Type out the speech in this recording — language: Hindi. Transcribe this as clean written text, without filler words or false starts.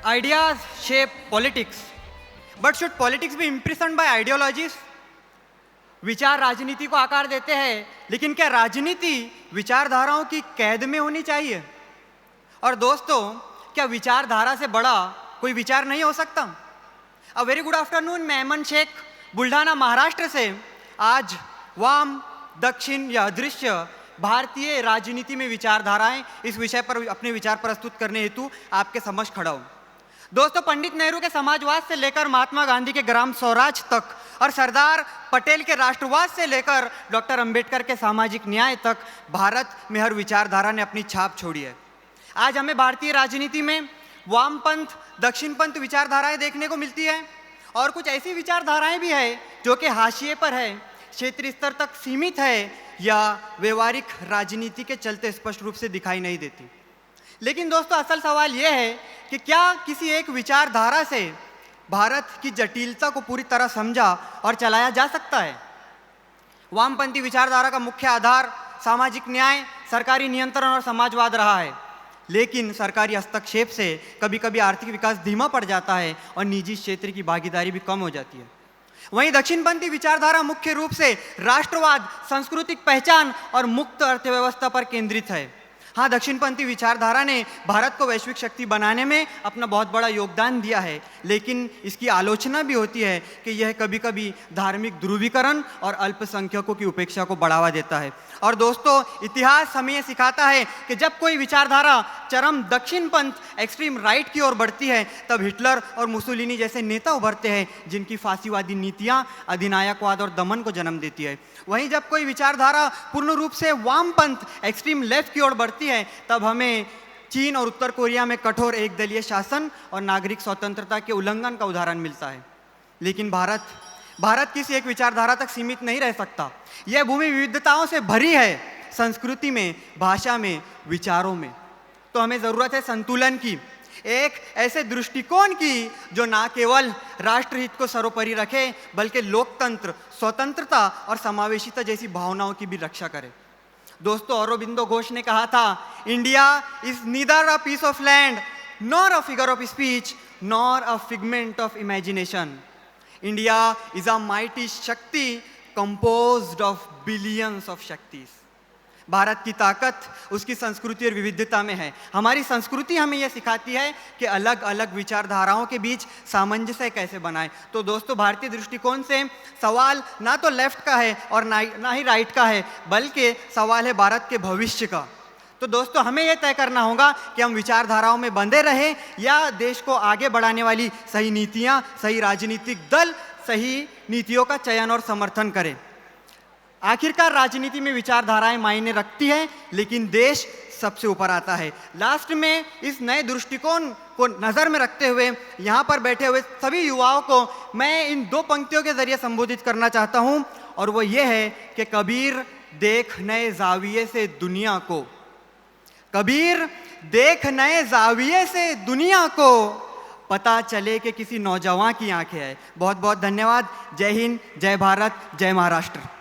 Ideas shape politics, but should politics be imprisoned by ideologies? विचार राजनीति को आकार देते हैं, लेकिन क्या राजनीति विचारधाराओं की कैद में होनी चाहिए? और दोस्तों, क्या विचारधारा से बड़ा कोई विचार नहीं हो सकता? अ वेरी गुड आफ्टरनून, मैं अमन शेख बुल्ढाना महाराष्ट्र से आज वाम, दक्षिण या अदृश्य भारतीय राजनीति में विचारधाराएं इस विषय पर अपने विचार प्रस्तुत करने हेतु आपके समक्ष खड़ा हूं। दोस्तों, पंडित नेहरू के समाजवाद से लेकर महात्मा गांधी के ग्राम स्वराज तक और सरदार पटेल के राष्ट्रवाद से लेकर डॉक्टर अंबेडकर के सामाजिक न्याय तक भारत में हर विचारधारा ने अपनी छाप छोड़ी है। आज हमें भारतीय राजनीति में वामपंथ, दक्षिणपंथ विचारधाराएं देखने को मिलती है और कुछ ऐसी विचारधाराएं भी है जो कि हाशिए पर है, क्षेत्रीय स्तर तक सीमित है या व्यवहारिक राजनीति के चलते स्पष्ट रूप से दिखाई नहीं देती। लेकिन दोस्तों, असल सवाल यह है कि क्या किसी एक विचारधारा से भारत की जटिलता को पूरी तरह समझा और चलाया जा सकता है? वामपंथी विचारधारा का मुख्य आधार सामाजिक न्याय, सरकारी नियंत्रण और समाजवाद रहा है, लेकिन सरकारी हस्तक्षेप से कभी कभी आर्थिक विकास धीमा पड़ जाता है और निजी क्षेत्र की भागीदारी भी कम हो जाती है। वहीं दक्षिणपंथी विचारधारा मुख्य रूप से राष्ट्रवाद, सांस्कृतिक पहचान और मुक्त अर्थव्यवस्था पर केंद्रित है। हाँ, दक्षिणपंथी विचारधारा ने भारत को वैश्विक शक्ति बनाने में अपना बहुत बड़ा योगदान दिया है, लेकिन इसकी आलोचना भी होती है कि यह कभी कभी धार्मिक ध्रुवीकरण और अल्पसंख्यकों की उपेक्षा को बढ़ावा देता है। और दोस्तों, इतिहास हमें यह सिखाता है कि जब कोई विचारधारा चरम दक्षिणपंथ, एक्सट्रीम राइट की ओर बढ़ती है, तब हिटलर और मुसोलिनी जैसे नेता उभरते हैं जिनकी फांसीवादी नीतियां अधिनायकवाद और दमन को जन्म देती है। वहीं जब कोई विचारधारा पूर्ण रूप से वामपंथ, एक्सट्रीम लेफ्ट की ओर बढ़ती है, तब हमें चीन और उत्तर कोरिया में कठोर एकदलीय शासन और नागरिक स्वतंत्रता के उल्लंघन का उदाहरण मिलता है। लेकिन भारत किसी एक विचारधारा तक सीमित नहीं रह सकता। यह भूमि विविधताओं से भरी है, संस्कृति में, भाषा में, विचारों में। तो हमें ज़रूरत है संतुलन की, एक ऐसे दृष्टिकोण की जो ना केवल राष्ट्रहित को सर्वोपरि रखे, बल्कि लोकतंत्र, स्वतंत्रता और समावेशिता जैसी भावनाओं की भी रक्षा करे। दोस्तों, अरबिंदो घोष ने कहा था, India is neither a piece of land, nor a figure of speech, nor a figment of imagination. India is a mighty shakti composed of billions of shaktis. Bharat की ताकत उसकी संस्कृति और विविधता में है। हमारी संस्कृति हमें यह सिखाती है कि अलग अलग विचारधाराओं के बीच सामंजस्य कैसे बनाएं। तो दोस्तों, भारतीय दृष्टिकोण से सवाल ना तो लेफ्ट का है और ना ही राइट का है, बल्कि सवाल है भारत के भविष्य का। तो दोस्तों, हमें यह तय करना होगा कि हम विचारधाराओं में बंधे रहें या देश को आगे बढ़ाने वाली सही नीतियां, सही राजनीतिक दल, सही नीतियों का चयन और समर्थन करें। आखिरकार राजनीति में विचारधाराएं मायने रखती है, लेकिन देश सबसे ऊपर आता है। लास्ट में इस नए दृष्टिकोण को नज़र में रखते हुए यहाँ पर बैठे हुए सभी युवाओं को मैं इन दो पंक्तियों के जरिए संबोधित करना चाहता हूँ, और वो ये है कि कबीर देख नए जाविये से दुनिया को, कबीर देख नए जाविये से दुनिया को, पता चले कि किसी नौजवान की आंखें हैं। बहुत बहुत धन्यवाद। जय हिंद, जय भारत, जय महाराष्ट्र।